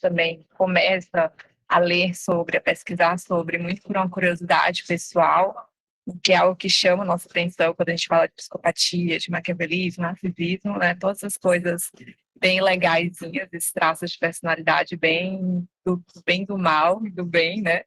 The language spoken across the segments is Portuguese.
também começa a ler sobre, a pesquisar sobre, muito por uma curiosidade pessoal, que é algo que chama a nossa atenção quando a gente fala de psicopatia, de maquiavelismo, narcisismo, né? Todas essas coisas bem legaisinhas, esses traços de personalidade bem do mal e do bem, né?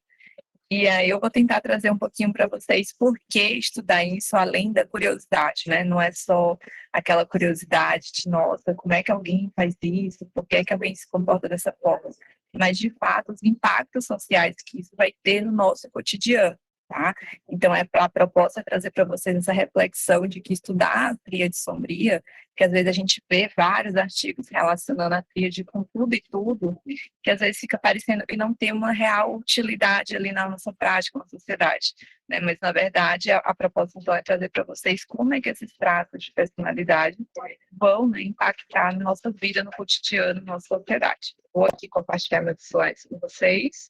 E aí eu vou tentar trazer um pouquinho para vocês por que estudar isso além da curiosidade, né? Não é só aquela curiosidade de, nossa, como é que alguém faz isso? Por que é que alguém se comporta dessa forma? Mas, de fato, os impactos sociais que isso vai ter no nosso cotidiano, tá? Então, a proposta é trazer para vocês essa reflexão de que estudar a tríade sombria, que às vezes a gente vê vários artigos relacionando a tríade com tudo e tudo, que às vezes fica parecendo que não tem uma real utilidade ali na nossa prática, na sociedade, né? Mas, na verdade, a proposta então é trazer para vocês como é que esses traços de personalidade vão, né, impactar na nossa vida, no cotidiano, na nossa sociedade. Vou aqui compartilhar meus slides com vocês.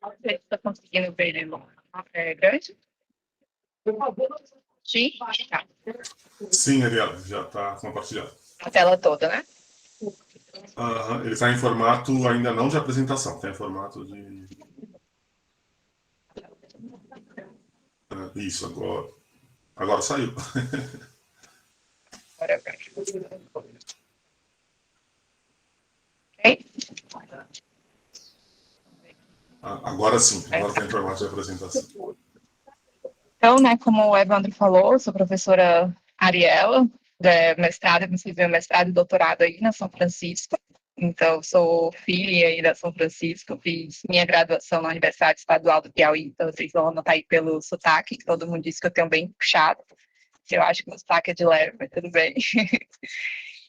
Você está conseguindo ver ele grande? Sim? Tá. Sim, Ariela, já está compartilhado. A tela toda, né? Ele está em formato ainda não de apresentação, está em formato de... Isso, agora saiu. Agora vai. Ok? Agora sim, agora está em formato de apresentação. Então, né, como o Evandro falou, eu sou professora Ariela, mestrado, mestrado e doutorado aí na São Francisco. Então, sou filha aí da São Francisco, fiz minha graduação na Universidade Estadual do Piauí, então vocês vão notar aí pelo sotaque, que todo mundo diz que eu tenho bem puxado. Eu acho que o sotaque é de leve, mas tudo bem.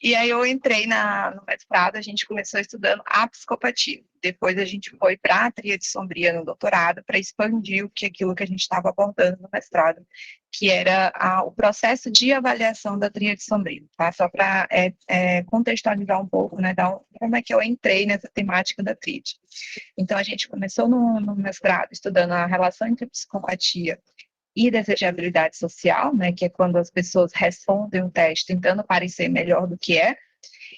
E aí eu entrei no mestrado, a gente começou estudando a psicopatia. Depois a gente foi para a tríade sombria no doutorado, para expandir aquilo que a gente estava abordando no mestrado, que era o processo de avaliação da tríade sombria, tá? Só para contextualizar um pouco, né, como é que eu entrei nessa temática da tríade. Então a gente começou no mestrado estudando a relação entre psicopatia e desejabilidade social, né, que é quando as pessoas respondem um teste tentando parecer melhor do que é,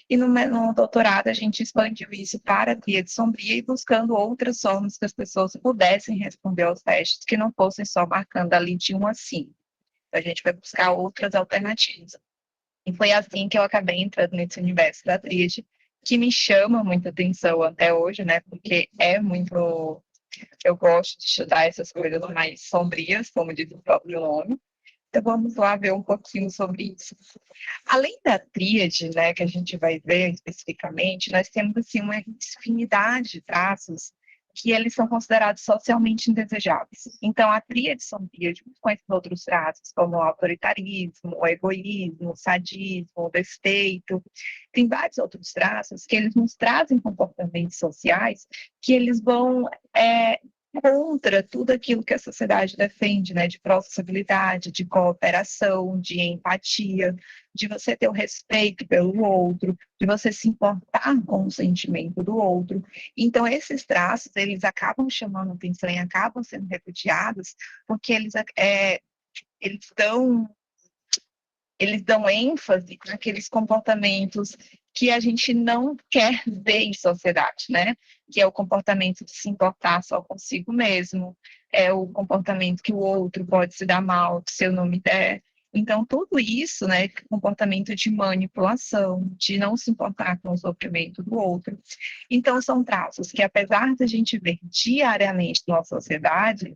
e no doutorado a gente expandiu isso para a tríade sombria e buscando outras formas que as pessoas pudessem responder aos testes, que não fossem só marcando ali de 1 a 5. Então, a gente vai buscar outras alternativas. E foi assim que eu acabei entrando nesse universo da tríade, que me chama muita atenção até hoje, né, porque é muito... Eu gosto de estudar essas coisas mais sombrias, como diz o próprio nome. Então, vamos lá ver um pouquinho sobre isso. Além da tríade, né, que a gente vai ver especificamente, nós temos assim, uma infinidade de traços que eles são considerados socialmente indesejáveis. Então, a tríade sombria, junto com esses outros traços, como o autoritarismo, o egoísmo, o sadismo, o despeito, tem vários outros traços que eles nos trazem comportamentos sociais que eles vão contra tudo aquilo que a sociedade defende, né, de processibilidade, de cooperação, de empatia, de você ter o respeito pelo outro, de você se importar com o sentimento do outro. Então, esses traços, eles acabam chamando atenção e acabam sendo repudiados porque eles dão ênfase naqueles comportamentos que a gente não quer ver em sociedade, né? Que é o comportamento de se importar só consigo mesmo, é o comportamento que o outro pode se dar mal se eu não me der. Então, tudo isso, né, comportamento de manipulação, de não se importar com o sofrimento do outro. Então, são traços que, apesar de a gente ver diariamente na nossa sociedade,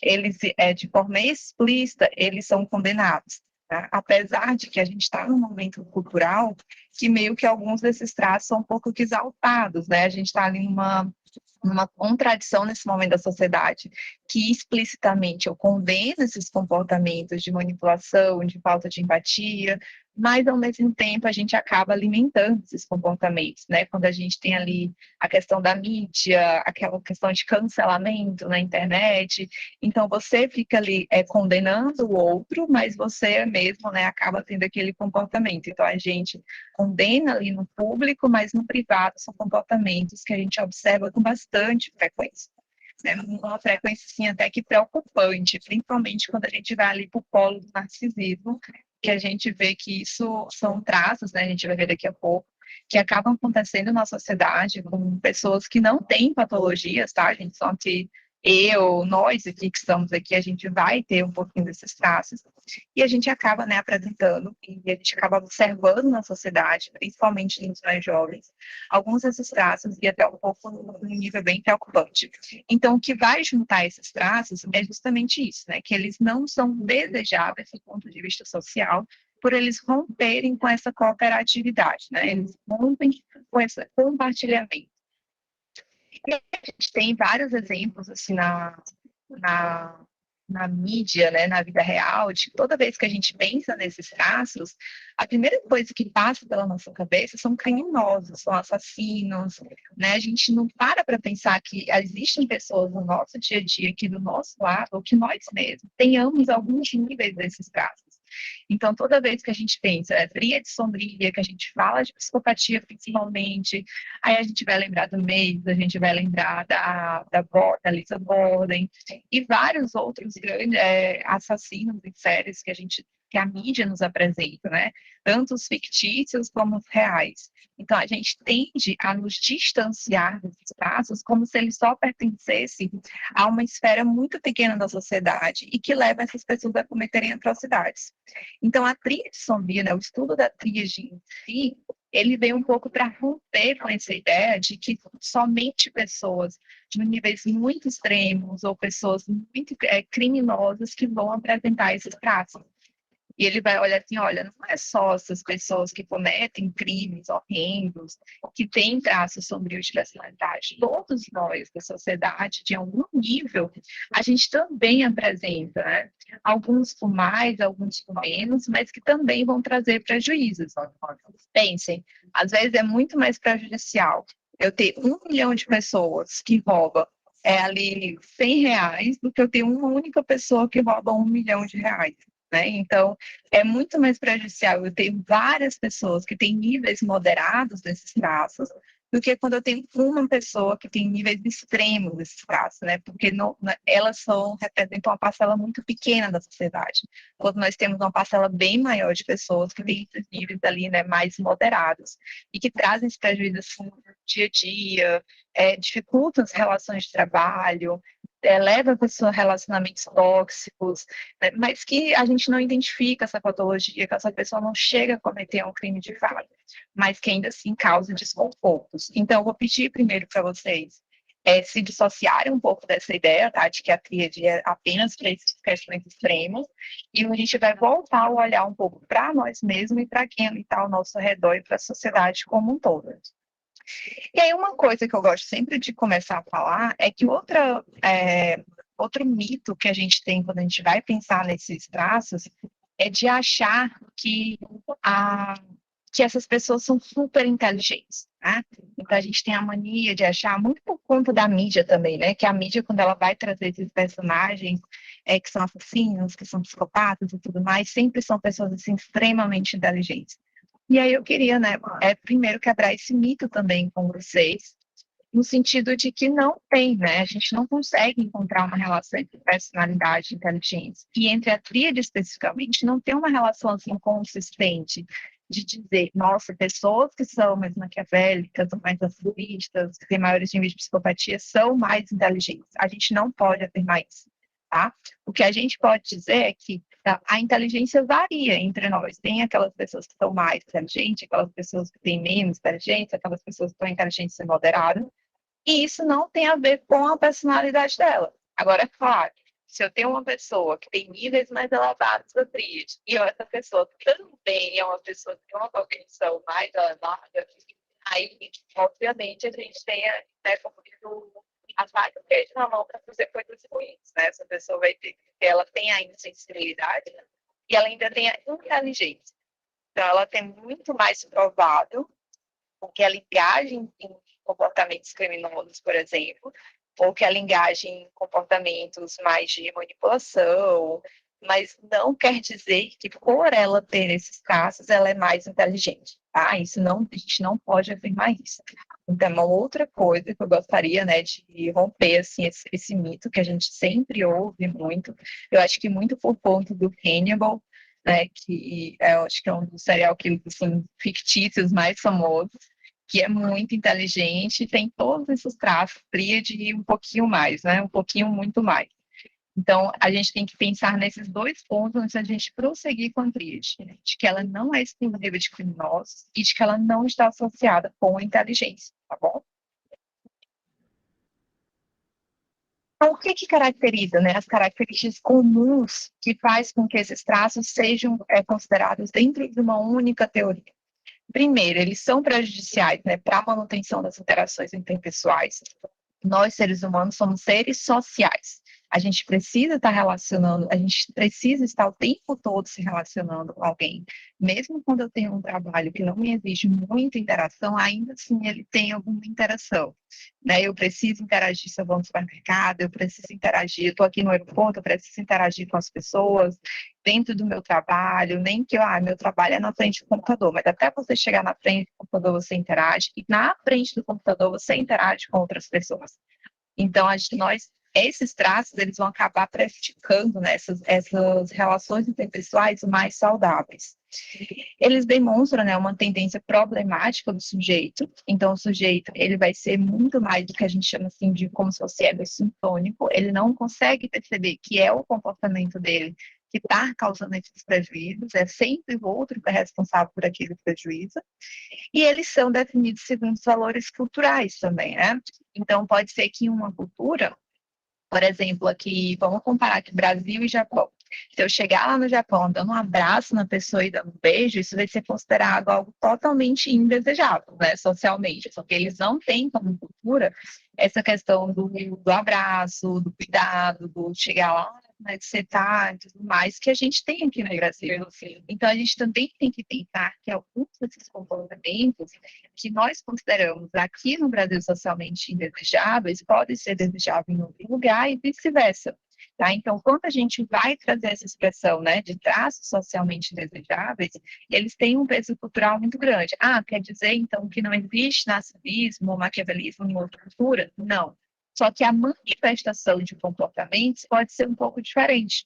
eles, de forma explícita, eles são condenados. Tá? Apesar de que a gente está num momento cultural que meio que alguns desses traços são um pouco exaltados, né? A gente está ali numa contradição nesse momento da sociedade, que explicitamente eu condeno esses comportamentos de manipulação, de falta de empatia, mas ao mesmo tempo a gente acaba alimentando esses comportamentos, né? Quando a gente tem ali a questão da mídia, aquela questão de cancelamento na internet, então você fica ali condenando o outro, mas você mesmo, né, acaba tendo aquele comportamento. Então a gente condena ali no público, mas no privado são comportamentos que a gente observa com bastante frequência. É uma frequência, assim, até que preocupante, principalmente quando a gente vai ali para o polo do narcisismo, que a gente vê que isso são traços, né, a gente vai ver daqui a pouco, que acabam acontecendo na sociedade com pessoas que não têm patologias, tá, gente? Só que nós aqui que estamos aqui, a gente vai ter um pouquinho desses traços, e a gente acaba, né, apresentando, e a gente acaba observando na sociedade, principalmente nos mais jovens, alguns desses traços e até um pouco num nível bem preocupante. Então, o que vai juntar esses traços é justamente isso, né? Que eles não são desejáveis do ponto de vista social, por eles romperem com essa cooperatividade, né? Eles rompem com esse compartilhamento. E a gente tem vários exemplos, assim, na, na mídia, né, na vida real, de que toda vez que a gente pensa nesses traços, a primeira coisa que passa pela nossa cabeça são criminosos, são assassinos, né? A gente não para pensar que existem pessoas no nosso dia a dia, aqui do nosso lado, ou que nós mesmos tenhamos alguns níveis desses traços. Então, toda vez que a gente pensa, tríade sombria, que a gente fala de psicopatia principalmente, aí a gente vai lembrar do Mays, a gente vai lembrar da Lisa Borden, e vários outros grandes assassinos em séries que a mídia nos apresenta, né? Tanto os fictícios como os reais. Então, a gente tende a nos distanciar desses casos como se eles só pertencessem a uma esfera muito pequena da sociedade e que leva essas pessoas a cometerem atrocidades. Então, a tríade sombria, né, o estudo da tríade em si, ele vem um pouco para romper com essa ideia de que somente pessoas de níveis muito extremos ou pessoas muito criminosas que vão apresentar esses traços. E ele vai olhar assim, olha, não é só essas pessoas que cometem crimes horrendos, que têm traços sombrios de personalidade. Todos nós da sociedade, de algum nível, a gente também apresenta, né? Alguns com mais, alguns com menos, mas que também vão trazer prejuízos. Pensem, às vezes é muito mais prejudicial eu ter 1 milhão de pessoas que roubam ali R$ 100 do que eu ter uma única pessoa que rouba R$ 1 milhão. Né? Então, é muito mais prejudicial eu ter várias pessoas que têm níveis moderados desses traços do que quando eu tenho uma pessoa que tem níveis extremos desses traços, né? Porque elas representam uma parcela muito pequena da sociedade. Quando nós temos uma parcela bem maior de pessoas que têm esses níveis ali, né, mais moderados e que trazem esse prejuízo assim, no dia a dia, dificultam as relações de trabalho, leva a pessoa a relacionamentos tóxicos, né, mas que a gente não identifica essa patologia, que essa pessoa não chega a cometer um crime de fato, mas que ainda assim causa desconfortos. Então, eu vou pedir primeiro para vocês se dissociarem um pouco dessa ideia, tá, de que a tríade é apenas para esses questões extremas, e a gente vai voltar a olhar um pouco para nós mesmos e para quem está ao nosso redor e para a sociedade como um todo. E aí, uma coisa que eu gosto sempre de começar a falar é que outro mito que a gente tem quando a gente vai pensar nesses traços é de achar a, que essas pessoas são super inteligentes, né? Então, a gente tem a mania de achar, muito por conta da mídia também, né? Que a mídia, quando ela vai trazer esses personagens que são assassinos, que são psicopatas e tudo mais, sempre são pessoas, assim, extremamente inteligentes. E aí eu queria, né, primeiro quebrar esse mito também com vocês, no sentido de que não tem, né, a gente não consegue encontrar uma relação entre personalidade e inteligência. E entre a tríade especificamente, não tem uma relação assim consistente de dizer, nossa, pessoas que são mais maquiavélicas, mais narcisistas, que têm maiores níveis de psicopatia, são mais inteligentes. A gente não pode afirmar isso, tá? O que a gente pode dizer é que a inteligência varia entre nós. Tem aquelas pessoas que são mais inteligentes, aquelas pessoas que têm menos inteligência, aquelas pessoas que têm inteligência moderada, e isso não tem a ver com a personalidade dela. Agora, é claro, se eu tenho uma pessoa que tem níveis mais elevados da tríade, e essa pessoa também é uma pessoa que tem uma cognição mais elevada, aí, obviamente, a gente tem, né, como as várias vezes na mão para fazer coisas ruins, né? Essa pessoa vai ter, ela tem ainda sensibilidade, né? E ela ainda tem a inteligência. Então, ela tem muito mais provável que ela engaje em comportamentos criminosos, por exemplo, ou que ela engaje em comportamentos mais de manipulação, mas não quer dizer que por ela ter esses traços, ela é mais inteligente, tá? Isso não, a gente não pode afirmar isso. Então, uma outra coisa que eu gostaria, né, de romper, assim, esse mito que a gente sempre ouve muito, eu acho que muito por conta do Hannibal, né, que eu acho que é um dos serial killers, assim, fictícios mais famosos, que é muito inteligente, tem todos esses traços, tríade e um pouquinho mais, né? Um pouquinho muito mais. Então, a gente tem que pensar nesses dois pontos antes da gente prosseguir com a tríade, né? De que ela não é exclusiva de criminosos e de que ela não está associada com a inteligência, tá bom? Então, o que que caracteriza, né, as características comuns que faz com que esses traços sejam considerados dentro de uma única teoria? Primeiro, eles são prejudiciais, né, para a manutenção das interações interpessoais. Nós, seres humanos, somos seres sociais. A gente precisa estar relacionando, a gente precisa estar o tempo todo se relacionando com alguém. Mesmo quando eu tenho um trabalho que não me exige muita interação, ainda assim ele tem alguma interação. Né? Eu preciso interagir se eu vou no supermercado, eu preciso interagir, eu estou aqui no aeroporto, eu preciso interagir com as pessoas dentro do meu trabalho, nem que meu trabalho é na frente do computador, mas até você chegar na frente do computador você interage, e na frente do computador você interage com outras pessoas. Então, esses traços, eles vão acabar prejudicando, né, essas relações interpessoais mais saudáveis. Eles demonstram, né, uma tendência problemática do sujeito. Então, o sujeito, ele vai ser muito mais do que a gente chama assim de como se fosse sintônico. Ele não consegue perceber que é o comportamento dele que está causando esses prejuízos. É sempre o outro que é responsável por aquele prejuízo. E eles são definidos segundo os valores culturais também, né? Então, pode ser que uma cultura, por exemplo, aqui, vamos comparar aqui Brasil e Japão. Se eu chegar lá no Japão dando um abraço na pessoa e dando um beijo, isso vai ser considerado algo totalmente indesejável, né, socialmente, porque eles não têm como cultura essa questão do abraço, do cuidado, do chegar lá, né, de sentar e tudo mais, que a gente tem aqui no Brasil. Então, a gente também tem que pensar que alguns desses comportamentos que nós consideramos aqui no Brasil socialmente indesejáveis podem ser desejáveis em outro lugar e vice-versa. Tá? Então, quando a gente vai trazer essa expressão, né, de traços socialmente desejáveis, eles têm um peso cultural muito grande. Quer dizer, então, que não existe narcisismo ou maquiavelismo em outra cultura? Não. Só que a manifestação de comportamentos pode ser um pouco diferente.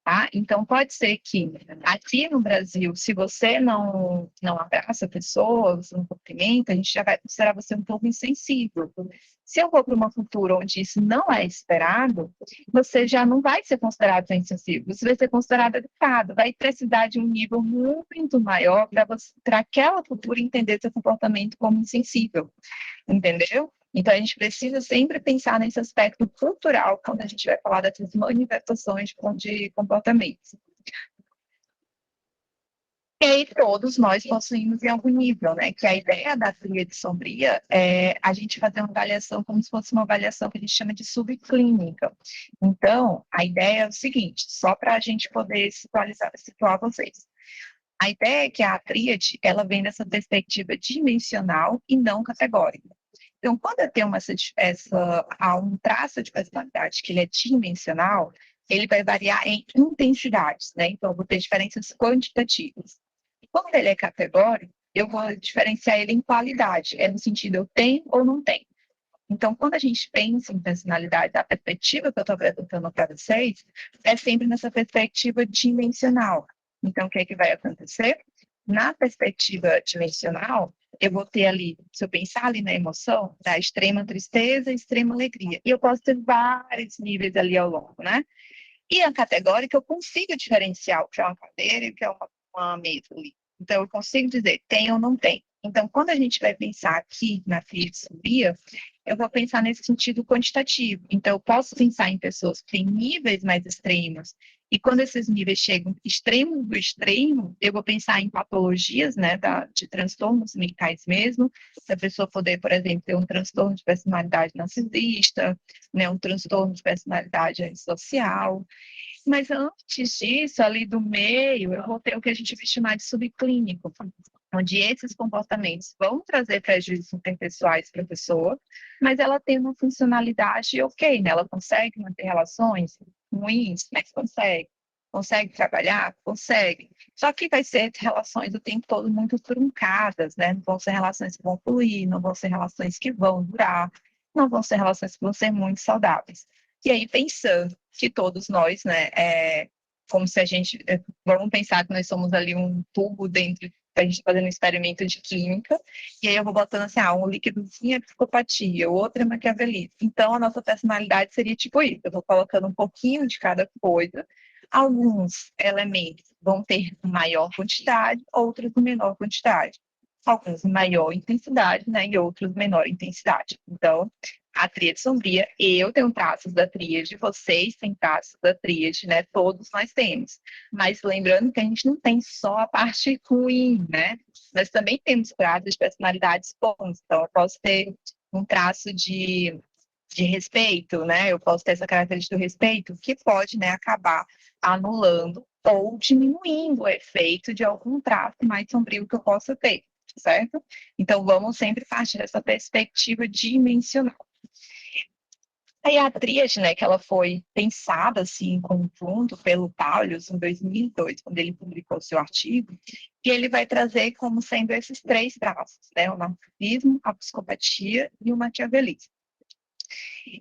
Tá? Então, pode ser que aqui no Brasil, se você não abraça pessoas, não cumprimenta, a gente já vai considerar você um pouco insensível. Se eu vou para uma cultura onde isso não é esperado, você já não vai ser considerado insensível, você vai ser considerado educado, vai precisar de um nível muito maior para aquela cultura entender seu comportamento como insensível, entendeu? Então, a gente precisa sempre pensar nesse aspecto cultural quando a gente vai falar dessas manifestações de comportamentos. E aí, todos nós possuímos em algum nível, né? Que a ideia da tríade sombria é a gente fazer uma avaliação como se fosse uma avaliação que a gente chama de subclínica. Então, a ideia é o seguinte, só para a gente poder situar vocês. A ideia é que a tríade, ela vem dessa perspectiva dimensional e não categórica. Então, quando eu tenho um traço de personalidade que ele é dimensional, ele vai variar em intensidades, né? Então, eu vou ter diferenças quantitativas. E quando ele é categórico, eu vou diferenciar ele em qualidade, no sentido eu tenho ou não tenho. Então, quando a gente pensa em personalidade, a perspectiva que eu estou apresentando para vocês é sempre nessa perspectiva dimensional. Então, o que é que vai acontecer? Na perspectiva dimensional, eu vou ter ali, se eu pensar ali na emoção, da extrema tristeza e extrema alegria. E eu posso ter vários níveis ali ao longo, né? E a categórica, eu consigo diferenciar o que é uma cadeira e o que é uma mesa ali. Então, eu consigo dizer tem ou não tem. Então, quando a gente vai pensar aqui na filosofia, eu vou pensar nesse sentido quantitativo. Então, eu posso pensar em pessoas que têm níveis mais extremos, e quando esses níveis chegam extremo do extremo, eu vou pensar em patologias, né, de transtornos mentais mesmo, se a pessoa poder, por exemplo, ter um transtorno de personalidade narcisista, né, um transtorno de personalidade antissocial. Mas antes disso, ali do meio, eu vou ter o que a gente vai chamar de subclínico, onde esses comportamentos vão trazer prejuízos interpessoais para a pessoa, mas ela tem uma funcionalidade ok, né? Ela consegue manter relações ruins, mas consegue. Consegue trabalhar? Consegue. Só que vai ser relações o tempo todo muito truncadas, né? Não vão ser relações que vão fluir, não vão ser relações que vão durar, não vão ser relações que vão ser muito saudáveis. E aí, pensando que todos nós, né, como se a gente, vamos pensar que nós somos ali um tubo dentro, a gente fazendo um experimento de química, e aí eu vou botando assim, um líquidozinho é psicopatia, o outro é maquiavelismo. Então, a nossa personalidade seria tipo isso, eu vou colocando um pouquinho de cada coisa, alguns elementos vão ter maior quantidade, outros menor quantidade. Alguns maior intensidade, né, e outros menor intensidade. Então, a tríade sombria, eu tenho traços da tríade, vocês têm traços da tríade, né? Todos nós temos. Mas lembrando que a gente não tem só a parte ruim, né? Nós também temos traços de personalidades bons. Então, eu posso ter um traço de respeito, né? Eu posso ter essa característica do respeito, que pode, né, acabar anulando ou diminuindo o efeito de algum traço mais sombrio que eu possa ter, certo? Então, vamos sempre partir dessa perspectiva dimensional. Aí a tríade, né, que ela foi pensada assim em conjunto pelo Paulus em 2002, quando ele publicou seu artigo, e ele vai trazer como sendo esses três traços, né, o narcisismo, a psicopatia e o maquiavelismo.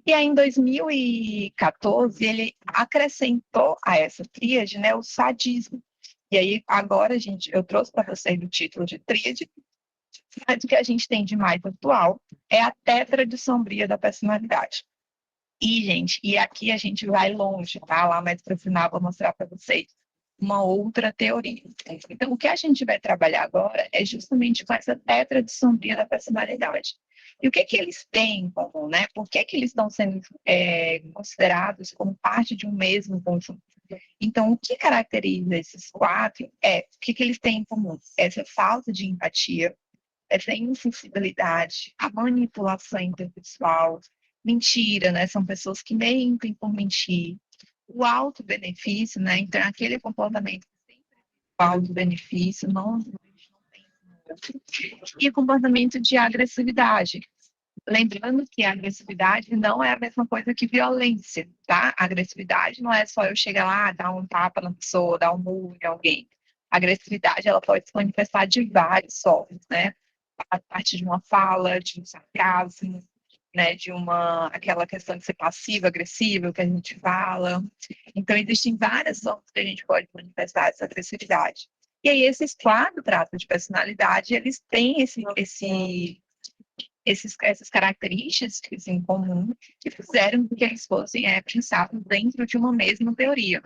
E aí em 2014 ele acrescentou a essa tríade, né, o sadismo. E aí agora eu trouxe para vocês o título de tríade, mas o que a gente tem de mais atual é a tétrade sombria da personalidade. E, gente, e aqui a gente vai longe, tá? Lá mais para o final eu vou mostrar para vocês uma outra teoria. Então, o que a gente vai trabalhar agora é justamente com essa tétrade sombria da personalidade. E o que que eles têm em comum, né? Por que que eles estão sendo considerados como parte de um mesmo conjunto? Então, o que caracteriza esses quatro é o que que eles têm em comum? Essa falta de empatia, essa insensibilidade, a manipulação interpessoal, mentira, né? São pessoas que mentem por mentir. O auto-benefício, né? Então, aquele comportamento auto-benefício, não, e comportamento de agressividade. Lembrando que a agressividade não é a mesma coisa que violência, tá? A agressividade não é só eu chegar lá, dar um tapa na pessoa, dar um murro em alguém. A agressividade, ela pode se manifestar de vários formas, né? A partir de uma fala, de um sarcasmo, né? De aquela questão de ser passivo-agressivo que a gente fala. Então, existem várias formas que a gente pode manifestar essa agressividade. E aí, esses quatro traços de personalidade, eles têm essas características em comum que fizeram com que eles fossem pensados dentro de uma mesma teoria.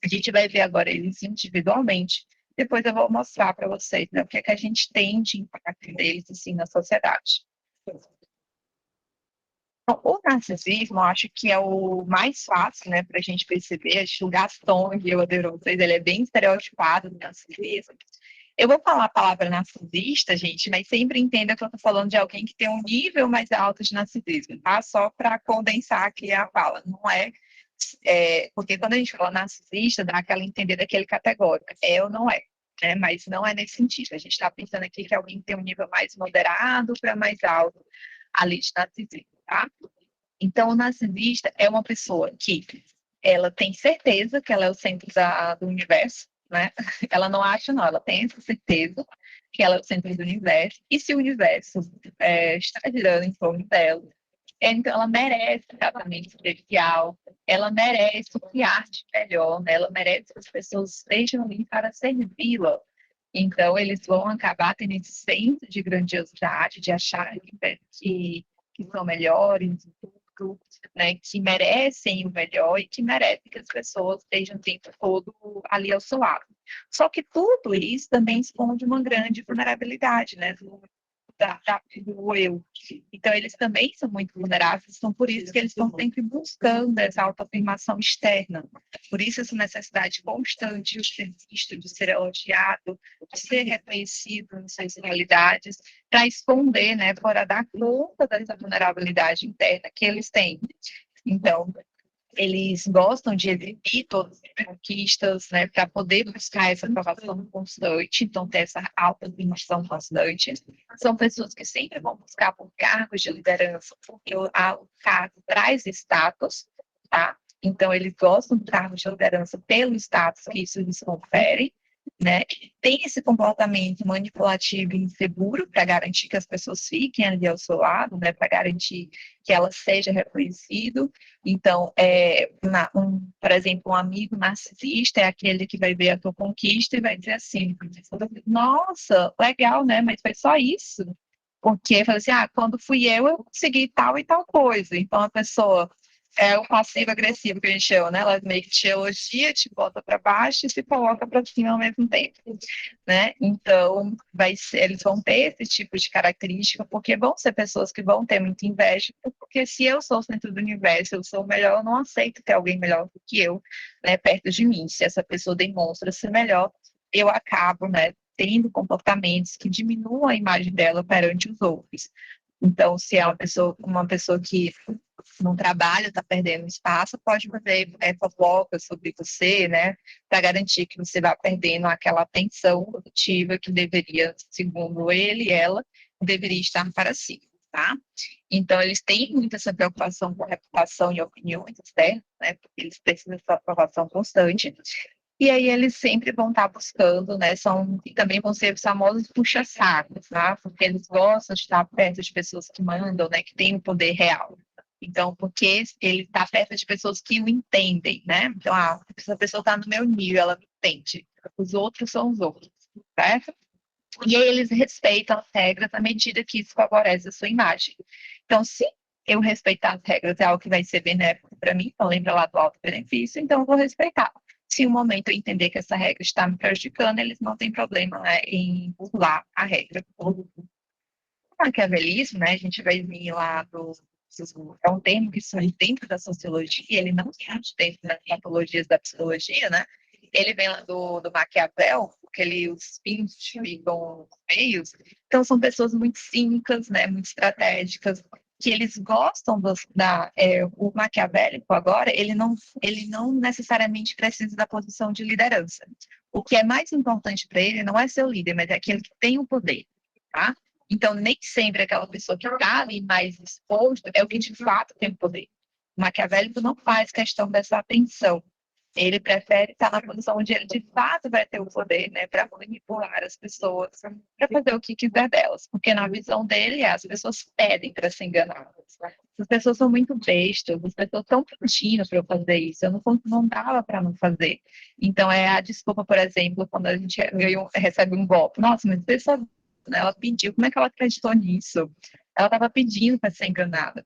A gente vai ver agora eles individualmente, depois eu vou mostrar para vocês, né, o que é que a gente tem de impacto deles assim, na sociedade. Então, o narcisismo, eu acho que é o mais fácil, né, para a gente perceber. Acho que o Gaston, que eu adoro vocês, ele é bem estereotipado do narcisismo. Eu vou falar a palavra narcisista, gente, mas sempre entenda que eu estou falando de alguém que tem um nível mais alto de narcisismo, tá? Só para condensar aqui a fala. Não porque quando a gente fala narcisista, dá aquela entender daquele categórico. É ou não é, né? Mas não é nesse sentido. A gente está pensando aqui que alguém tem um nível mais moderado para mais alto ali de narcisismo, tá? Então, o narcisista é uma pessoa que ela tem certeza que ela é o centro do universo, né? Ela não acha, não, ela tem essa certeza que ela é o centro do universo, e se o universo está girando em torno dela, então ela merece tratamento especial, ela merece o que arte melhor, né? Ela merece que as pessoas estejam ali para servi-la. Então, eles vão acabar tendo esse senso de grandiosidade, de achar que são melhores, né, que merecem o melhor e que merecem que as pessoas estejam o tempo todo ali ao seu lado. Só que tudo isso também esconde uma grande vulnerabilidade, né, do eu. Então, eles também são muito vulneráveis, então por isso que eles estão sempre buscando essa autoafirmação externa. Por isso essa necessidade constante de ser visto, de ser elogiado, de ser reconhecido em suas realidades, para esconder, né, para dar conta dessa vulnerabilidade interna que eles têm. Então, eles gostam de exibir todas as conquistas, né, para poder buscar essa aprovação constante, então ter essa autoafirmação constante. São pessoas que sempre vão buscar por cargos de liderança, porque o cargo traz status, tá? Então, eles gostam do cargo de liderança pelo status que isso lhes confere, né? Tem esse comportamento manipulativo e inseguro para garantir que as pessoas fiquem ali ao seu lado, né? Para garantir que ela seja reconhecido. Então, por exemplo, um amigo narcisista é aquele que vai ver a tua conquista e vai dizer assim: nossa, legal, né? Mas foi só isso. Porque fala assim, quando fui eu consegui tal e tal coisa. Então, a pessoa é o passivo-agressivo que a gente chama, né? Ela meio que te elogia, te bota para baixo e se coloca para cima ao mesmo tempo, né? Então, eles vão ter esse tipo de característica, porque vão ser pessoas que vão ter muita inveja, porque se eu sou o centro do universo, eu sou o melhor, eu não aceito ter alguém melhor do que eu, né, perto de mim. Se essa pessoa demonstra ser melhor, eu acabo, né, tendo comportamentos que diminuam a imagem dela perante os outros. Então, se é uma pessoa que no trabalho está perdendo espaço, pode fazer fofocas sobre você, né, para garantir que você vá perdendo aquela atenção produtiva que deveria, segundo ele e ela, deveria estar para si, tá? Então, eles têm muito essa preocupação com a reputação e opiniões externas, né, porque eles precisam dessa aprovação constante, e aí eles sempre vão estar buscando, né? E também vão ser os famosos puxa-sacos, tá? Porque eles gostam de estar perto de pessoas que mandam, né? Que têm o poder real. Então, porque ele está perto de pessoas que o entendem, né? Então, essa pessoa está no meu nível, ela me entende. Os outros são os outros, certo? E aí eles respeitam as regras à medida que isso favorece a sua imagem. Então, se eu respeitar as regras é algo que vai ser benéfico para mim, então lembra lá do alto benefício, então eu vou respeitar. Se um momento eu entender que essa regra está me prejudicando, eles não têm problema, né, em burlar a regra. O maquiavelismo, né, a gente vai vir lá é um termo que surge dentro da sociologia, ele não surge dentro das patologias da psicologia, né? Ele vem lá do Maquiavel, porque os fins ficam meios. Então, são pessoas muito cínicas, né, muito estratégicas, que eles gostam o maquiavélico agora, ele não necessariamente precisa da posição de liderança. O que é mais importante para ele não é ser o líder, mas é aquele que tem o poder, tá? Então, nem sempre aquela pessoa que está ali mais exposto é o que de fato tem o poder. O maquiavélico não faz questão dessa atenção. Ele prefere estar na posição onde ele de fato vai ter o poder, né, para manipular as pessoas, para fazer o que quiser delas, porque na visão dele as pessoas pedem para ser enganadas. As pessoas são muito bestas, as pessoas estão pedindo para eu fazer isso, eu não dava para não fazer. Então é a desculpa, por exemplo, quando a gente recebe um golpe. Nossa, mas a pessoa, né, ela pediu, como é que ela acreditou nisso? Ela estava pedindo para ser enganada.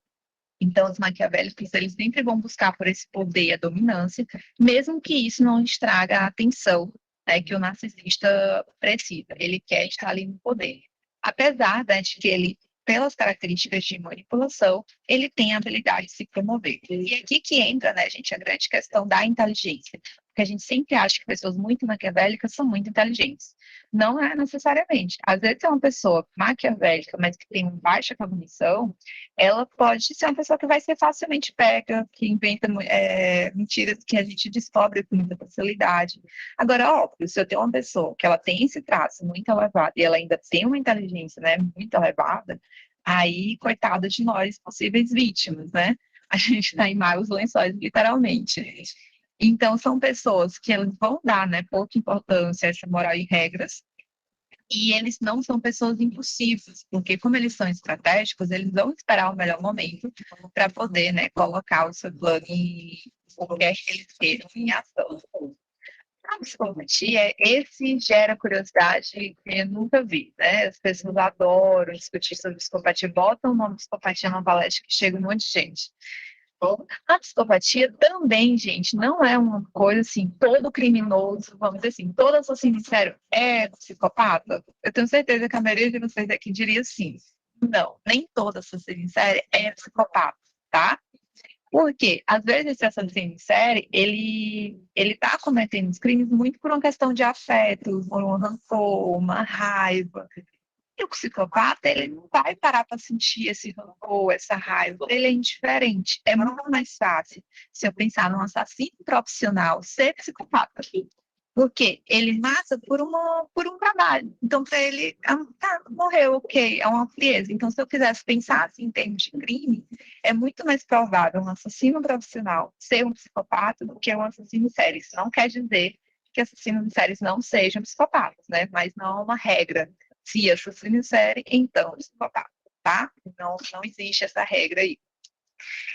Então, os maquiavélicos, eles sempre vão buscar por esse poder e a dominância, mesmo que isso não estraga a atenção, né, que o narcisista precisa. Ele quer estar ali no poder. Apesar, né, de que ele, pelas características de manipulação, ele tem a habilidade de se promover. E aqui que entra, né, gente, a grande questão da inteligência. Porque a gente sempre acha que pessoas muito maquiavélicas são muito inteligentes. Não é necessariamente. Às vezes é uma pessoa maquiavélica, mas que tem baixa cognição, ela pode ser uma pessoa que vai ser facilmente pega, que inventa mentiras que a gente descobre com muita facilidade. Agora, óbvio, se eu tenho uma pessoa que ela tem esse traço muito elevado e ela ainda tem uma inteligência, né, muito elevada, aí, coitada de nós, possíveis vítimas, né? A gente está em maus lençóis, literalmente. Então, são pessoas que elas vão dar, né, pouca importância a essa moral e regras, e eles não são pessoas impulsivas, porque como eles são estratégicos, eles vão esperar o melhor momento para poder, né, colocar o seu plano em qualquer que eles queiram em ação. A psicopatia, esse gera curiosidade que eu nunca vi, né? As pessoas adoram discutir sobre psicopatia, botam o nome de psicopatia numa palestra que chega um monte de gente. A psicopatia também, gente, não é uma coisa assim, todo criminoso, vamos dizer assim, todo assassino em sério é psicopata? Eu tenho certeza que a maioria de vocês aqui diria sim. Não, nem todo assassino em série é psicopata, tá? Porque, às vezes, esse assassino em série, ele tá cometendo os crimes muito por uma questão de afeto, por um rancor, uma raiva. E o psicopata, ele não vai parar para sentir esse rancor, essa raiva. Ele é indiferente. É muito mais fácil se eu pensar num assassino profissional ser psicopata. Porque ele mata por um trabalho. Então, para ele, tá, morreu, ok, é uma frieza. Então, se eu quisesse pensar assim, em termos de crime, é muito mais provável um assassino profissional ser um psicopata do que um assassino em série. Isso não quer dizer que assassinos em séries não sejam psicopatas, né? Mas não é uma regra. Se assassino em série, então psicopata, tá? Não existe essa regra aí.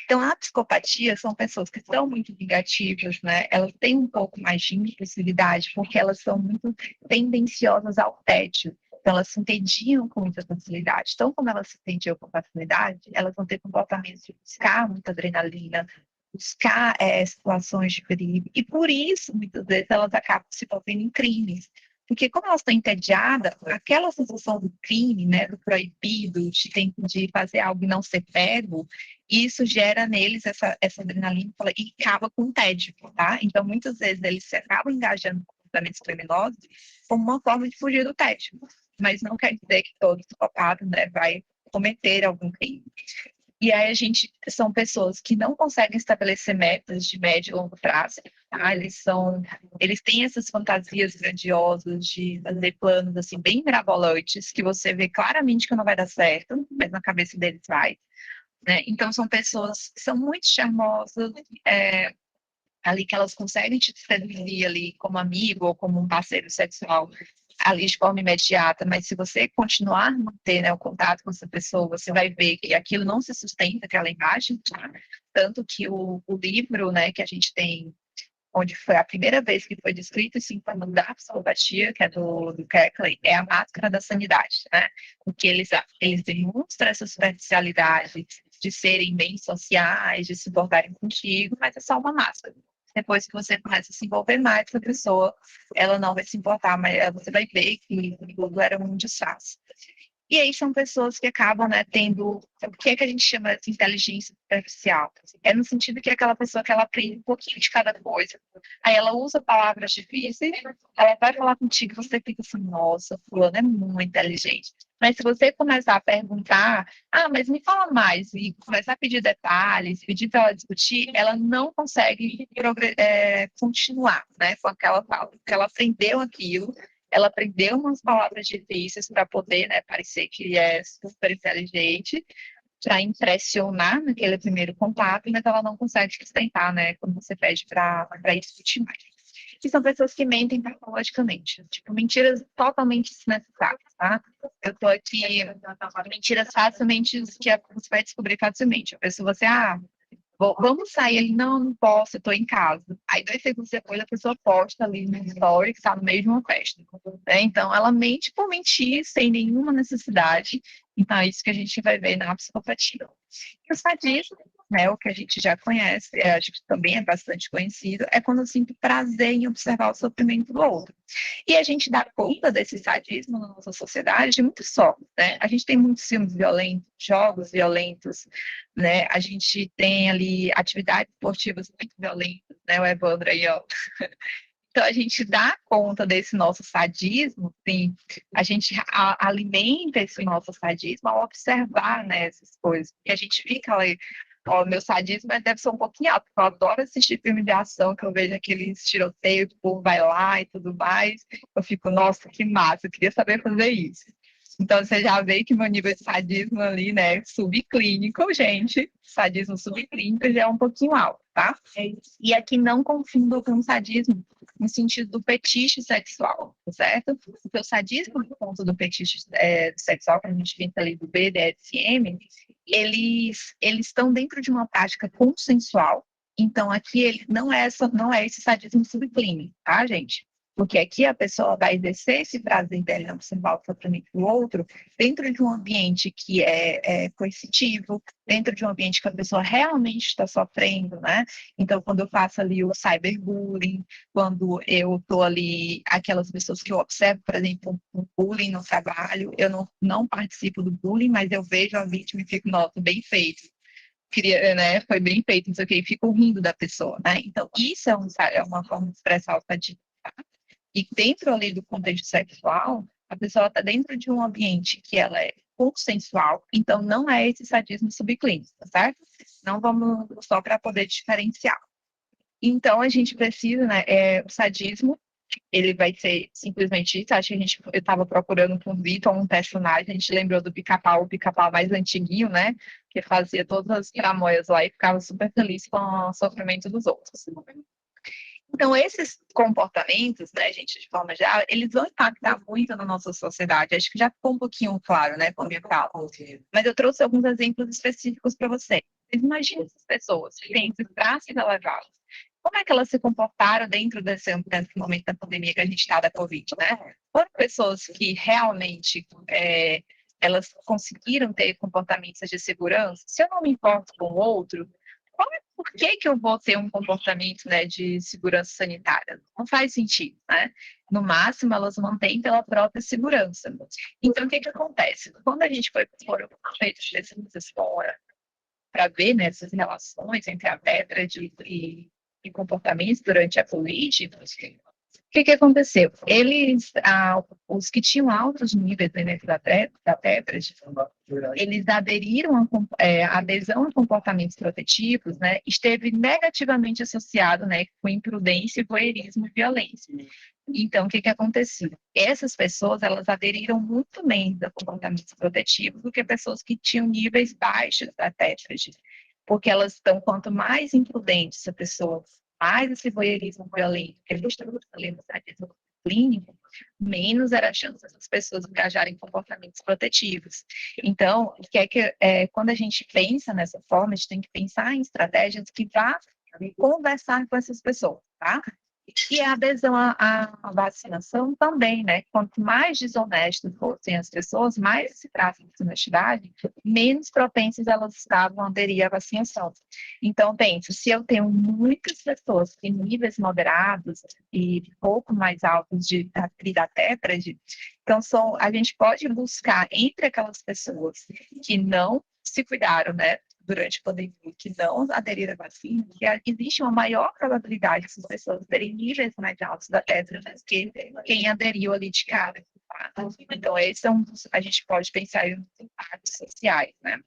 Então, a psicopatia são pessoas que são muito vingativas, né? Elas têm um pouco mais de impulsividade, porque elas são muito tendenciosas ao tédio. Então, elas se entediam com muita facilidade. Então, como elas se entediam com facilidade, elas vão ter comportamentos de buscar muita adrenalina, buscar situações de perigo. E por isso, muitas vezes, elas acabam se envolvendo em crimes. Porque como elas estão entediadas, aquela sensação do crime, né, do proibido, de fazer algo e não ser pego, isso gera neles essa adrenalina e acaba com o tédio, tá? Então, muitas vezes, eles se acabam engajando em comportamentos criminosos como uma forma de fugir do tédio. Mas não quer dizer que todo psicopata, né, vai cometer algum crime. E aí são pessoas que não conseguem estabelecer metas de médio e longo prazo, tá? Eles têm essas fantasias grandiosas de fazer planos, assim, bem mirabolantes, que você vê claramente que não vai dar certo, mas na cabeça deles vai, né? Então, são pessoas que são muito charmosas, ali que elas conseguem te seduzir ali como amigo ou como um parceiro sexual ali de forma imediata, mas se você continuar a manter, né, o contato com essa pessoa, você vai ver que aquilo não se sustenta, aquela imagem, tá? Tanto que o livro, né, que a gente tem, onde foi a primeira vez que foi descrito esse sintoma da psicopatia, que é do Keckley, é a máscara da sanidade, né? Porque eles demonstram essa superficialidade de serem bem sociais, de se portarem contigo, mas é só uma máscara. Depois que você começa a se envolver mais com a pessoa, ela não vai se importar, mas você vai ver que tudo era um disfarce. E aí são pessoas que acabam, né, tendo o que é que a gente chama de inteligência superficial. É no sentido que é aquela pessoa que ela aprende um pouquinho de cada coisa. Aí ela usa palavras difíceis, ela vai falar contigo, você fica assim, nossa, fulano é muito inteligente. Mas se você começar a perguntar, mas me fala mais, e começar a pedir detalhes, pedir para ela discutir, ela não consegue continuar, né, com aquela fala, porque ela aprendeu aquilo, ela aprendeu umas palavras difíceis para poder, né, parecer que é super inteligente, para impressionar naquele primeiro contato, mas ela não consegue sustentar, né, quando você pede para discutir mais. Que são pessoas que mentem patologicamente, tipo, mentiras totalmente desnecessárias, tá? Eu tô aqui, mentiras facilmente, que você vai descobrir facilmente. A pessoa, você, vamos sair. Ele, não posso, eu tô em casa. Aí, 2 segundos depois, a pessoa posta ali no story que tá no meio de uma festa, né? Então, ela mente por mentir, sem nenhuma necessidade. Então, é isso que a gente vai ver na psicopatia. E o sadismo, né, o que a gente já conhece, acho que também é bastante conhecido, é quando eu sinto prazer em observar o sofrimento do outro. E a gente dá conta desse sadismo na nossa sociedade de muitos formas, né? A gente tem muitos filmes violentos, jogos violentos, né? A gente tem ali atividades esportivas muito violentas, né? O Evandro aí, ó. Então, a gente dá conta desse nosso sadismo, sim, a gente alimenta esse nosso sadismo ao observar, né, essas coisas. E a gente fica ali, ó, meu sadismo deve ser um pouquinho alto, porque eu adoro assistir filme de ação, que eu vejo aqueles tiroteios, o povo vai lá e tudo mais. Eu fico, nossa, que massa, eu queria saber fazer isso. Então, você já vê que meu nível de sadismo ali, né, subclínico, gente, sadismo subclínico já é um pouquinho alto, tá? E aqui não confunda com sadismo no sentido do fetiche sexual, certo? Porque o sadismo, por conta do fetiche sexual, que a gente vê ali do BDSM, eles estão dentro de uma prática consensual. Então, aqui ele não é esse sadismo subclínico, tá, gente? Porque aqui a pessoa vai exercer esse prazer dela em observar o sofrimento do outro dentro de um ambiente que é coercitivo, dentro de um ambiente que a pessoa realmente está sofrendo, né? Então, quando eu faço ali o cyberbullying, quando eu estou ali, aquelas pessoas que eu observo, por exemplo, um bullying no trabalho, eu não participo do bullying, mas eu vejo a vítima e fico, nossa, bem feito. Queria, né, foi bem feito, não sei o quê, e fico rindo da pessoa, né? Então, isso é uma forma de expressar o sadismo. E dentro ali do contexto sexual, a pessoa está dentro de um ambiente que ela é consensual, então não é esse sadismo subclínico, tá certo? Não vamos só para poder diferenciar. Então, a gente precisa, né, o sadismo, ele vai ser simplesmente isso. Acho que eu estava procurando com o Vitor um personagem, a gente lembrou do Pica-Pau, o Pica-Pau mais antiguinho, né, que fazia todas as tramóias lá e ficava super feliz com o sofrimento dos outros. Então, esses comportamentos, né, gente, de forma geral, eles vão impactar muito na nossa sociedade. Acho que já ficou um pouquinho claro, né, com a minha fala. Mas eu trouxe alguns exemplos específicos para vocês. Imaginem essas pessoas que têm esses traços elevados. Como é que elas se comportaram dentro desse momento da pandemia que a gente está da Covid, né? Foram pessoas que realmente elas conseguiram ter comportamentos de segurança? Se eu não me importo com o outro, por que eu vou ter um comportamento, né, de segurança sanitária? Não faz sentido, né? No máximo, elas mantêm pela própria segurança. Então, o que acontece? Quando a gente foram feitas pesquisas fora para ver, né, essas relações entre a tetra e comportamentos durante a Covid, o que aconteceu? Os que tinham altos níveis dentro da tetra, eles aderiram a adesão a comportamentos protetivos, né, esteve negativamente associado, né, com imprudência, voyeurismo e violência. Então, o que aconteceu? Essas pessoas, elas aderiram muito menos a comportamentos protetivos do que pessoas que tinham níveis baixos da tétrade, porque elas estão, quanto mais imprudentes a pessoa, mais esse voyeurismo violento, que é justamente o clínico, menos era a chance dessas pessoas engajarem em comportamentos protetivos. Então, quando a gente pensa nessa forma, a gente tem que pensar em estratégias que vá conversar com essas pessoas, tá? E a adesão à vacinação também, né? Quanto mais desonestas fossem as pessoas, mais esse tráfico de desonestidade, menos propensas elas estavam a aderir à vacinação. Então, penso, se eu tenho muitas pessoas em níveis moderados e pouco mais altos da tétrade, então a gente pode buscar entre aquelas pessoas que não se cuidaram, né, durante a pandemia, que não aderiram à vacina, que existe uma maior probabilidade dessas pessoas terem níveis mais altos da tetra do que quem aderiu ali de cara. Tá? Então, a gente pode pensar em impactos sociais, né?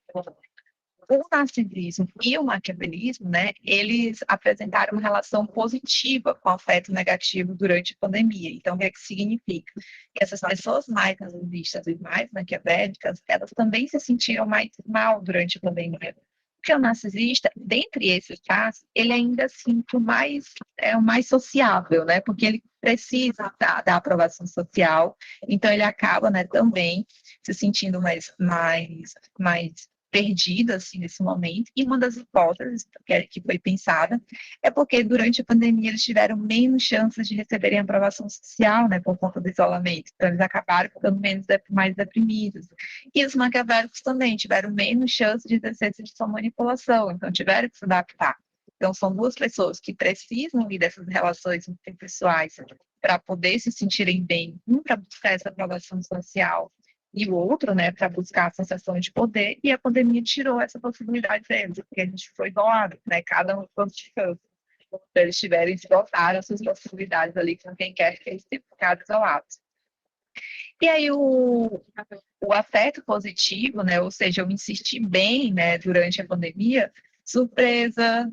O narcisismo e o maquiavelismo, né, eles apresentaram uma relação positiva com o afeto negativo durante a pandemia. Então, o que é que significa? Que essas pessoas mais narcisistas e mais maquiavélicas, elas também se sentiram mais mal durante a pandemia. Porque o narcisista, dentre esses casos, ele ainda assim é o mais sociável, né? Porque ele precisa da aprovação social, então ele acaba, né, também se sentindo mais perdida assim, nesse momento, e uma das hipóteses que foi pensada é porque durante a pandemia eles tiveram menos chances de receberem aprovação social, né, por conta do isolamento, então eles acabaram ficando mais deprimidos. E os maquiavélicos também tiveram menos chances de exercer sua manipulação, então tiveram que se adaptar. Então, são duas pessoas que precisam dessas relações interpessoais para poder se sentirem bem, um para buscar essa aprovação social, e o outro, né, para buscar a sensação de poder, e a pandemia tirou essa possibilidade deles, porque a gente foi isolado, né, cada um foi de campo. Para eles tiverem esgotar as suas possibilidades ali com quem quer que eles tenham ficado isolados. E aí o afeto positivo, né, ou seja, eu me senti bem, né, durante a pandemia, surpresa,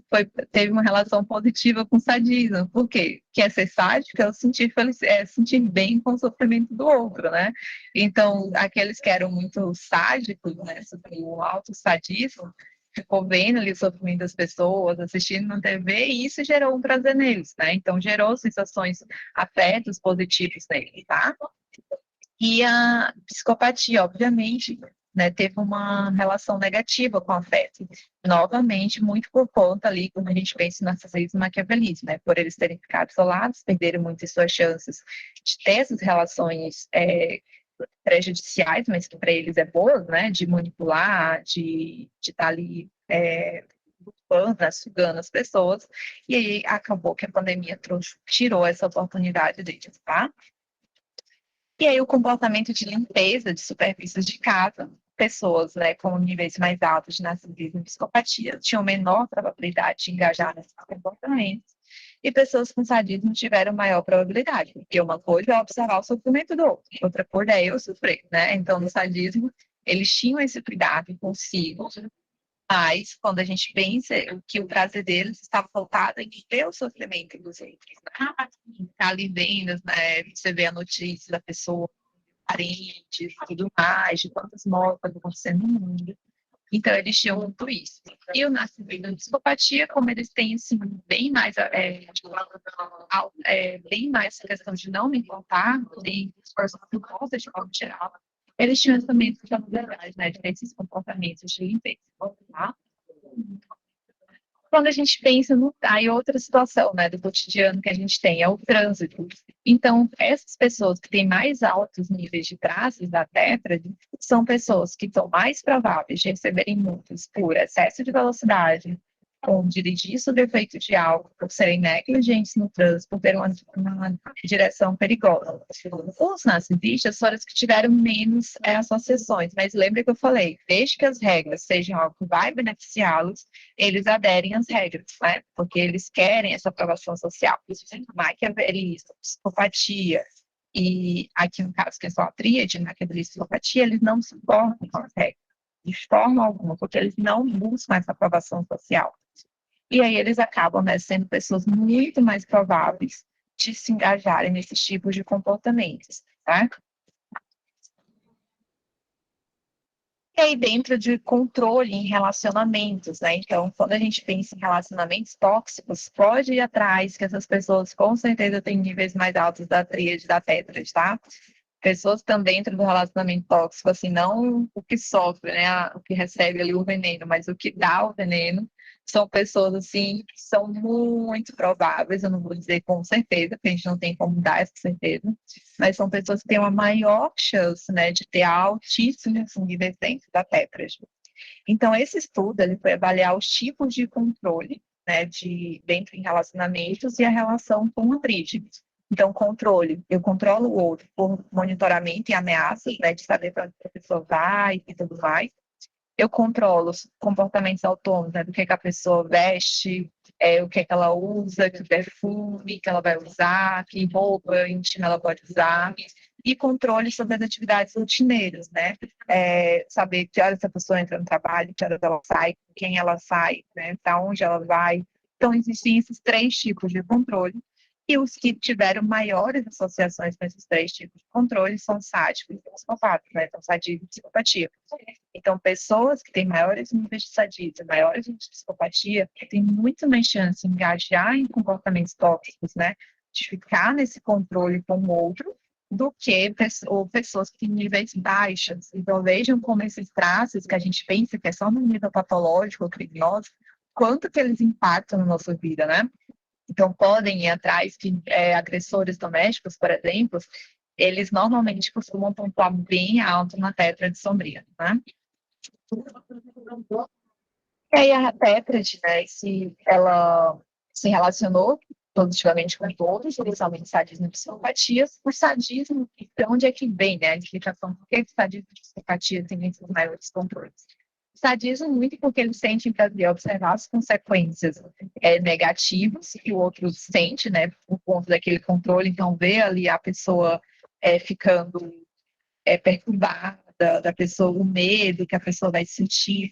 teve uma relação positiva com o sadismo. Por quê? Que é ser sádico é eu sentir bem com o sofrimento do outro, né? Então, aqueles que eram muito sádicos, né, sobre o alto sadismo, ficou vendo ali o sofrimento das pessoas, assistindo na TV, e isso gerou um prazer neles, né? Então, gerou sensações, afetos positivos neles, tá? E a psicopatia, obviamente, né, teve uma relação negativa com o afeto. Novamente, muito por conta ali, quando a gente pensa no narcisismo e maquiavelismo, né, por eles terem ficado isolados, perderam muitas suas chances de ter essas relações prejudiciais, mas que para eles é boas, né, de manipular, de estar ali sugando as pessoas, e aí acabou que a pandemia tirou essa oportunidade deles, tá? E aí o comportamento de limpeza de superfícies de casa, pessoas, né, com níveis mais altos de narcisismo e psicopatia tinham menor probabilidade de engajar nesses comportamentos. E pessoas com sadismo tiveram maior probabilidade, porque uma coisa é observar o sofrimento do outro, outra coisa é eu sofrer, né? Então, no sadismo, eles tinham esse cuidado consigo, mas quando a gente pensa que o prazer deles estava voltado em ver o sofrimento dos outros, né? Tá ali vendo, né? Você vê a notícia da pessoa, parentes, tudo mais, de quantas mortes estão acontecendo no mundo. Então, eles tinham muito isso. E o narcisismo e a psicopatia, como eles têm, assim, bem mais, bem mais essa questão de não me importar, nem esforço por conta de forma geral, eles tinham também essa habilidade, né, de ter esses comportamentos de limpeza, tá? Quando a gente pensa no. Aí outra situação, né, do cotidiano que a gente tem é o trânsito. Então, essas pessoas que têm mais altos níveis de traços da tétrade são pessoas que estão mais prováveis de receberem multas por excesso de velocidade, por dirigir sob efeito de álcool, por serem negligentes no trânsito, por ter uma direção perigosa. Os narcisistas foram os que tiveram menos associações, mas lembra que eu falei, desde que as regras sejam algo que vai beneficiá-los, eles aderem às regras, né? Porque eles querem essa aprovação social. Maquiavelismo, psicopatia, e aqui no caso que é só a tríade, maquiavelismo e psicopatia, eles não se importam com as regras, de forma alguma, porque eles não buscam essa aprovação social. E aí eles acabam, né, sendo pessoas muito mais prováveis de se engajarem nesses tipos de comportamentos, tá? E aí, dentro de controle em relacionamentos, né? Então, quando a gente pensa em relacionamentos tóxicos, pode ir atrás que essas pessoas com certeza têm níveis mais altos da tríade, da tétrade, tá? Pessoas que estão dentro do relacionamento tóxico, assim, não o que sofre, né? O que recebe ali o veneno, mas o que dá o veneno, são pessoas, assim, que são muito prováveis, eu não vou dizer com certeza, porque a gente não tem como dar essa certeza, mas são pessoas que têm uma maior chance, né, de ter altíssimos níveis dentro da tétrade. Então, esse estudo, ele foi avaliar os tipos de controle, né, dentro em relacionamentos e a relação com a tríade. Então, controle, eu controlo o outro por monitoramento e ameaças, né, de saber para onde a pessoa vai e tudo mais. Eu controlo os comportamentos autônomos, né, do que a pessoa veste, o que ela usa, que perfume que ela vai usar, que roupa íntima ela pode usar, e controle sobre as atividades rotineiras, né? Saber que horas a pessoa entra no trabalho, que horas ela sai, com quem ela sai, né? Para onde ela vai. Então, existem esses três tipos de controle. E os que tiveram maiores associações com esses três tipos de controle são sádicos e psicopatas, né? Então, sadismo e psicopatia. Então, pessoas que têm maiores níveis de sadismo, maiores níveis de psicopatia, têm muito mais chance de engajar em comportamentos tóxicos, né? De ficar nesse controle com o outro, do que pessoas que têm níveis baixos. Então, vejam como esses traços que a gente pensa que é só no nível patológico ou criminoso, quanto que eles impactam na nossa vida, né? Então, podem ir atrás que agressores domésticos, por exemplo, eles normalmente costumam pontuar bem alto na tétrade sombria, né? E aí a tétrade, né, ela se relacionou positivamente com todos, especialmente sadismo e psicopatias. O sadismo, de onde é que vem, né, a explicação por que o sadismo e psicopatia têm esses maiores controles? O sadismo muito porque eles sentem prazer observar as consequências negativas que o outro sente, né, por conta daquele controle, então ver ali a pessoa ficando perturbada, da pessoa, o medo que a pessoa vai sentir,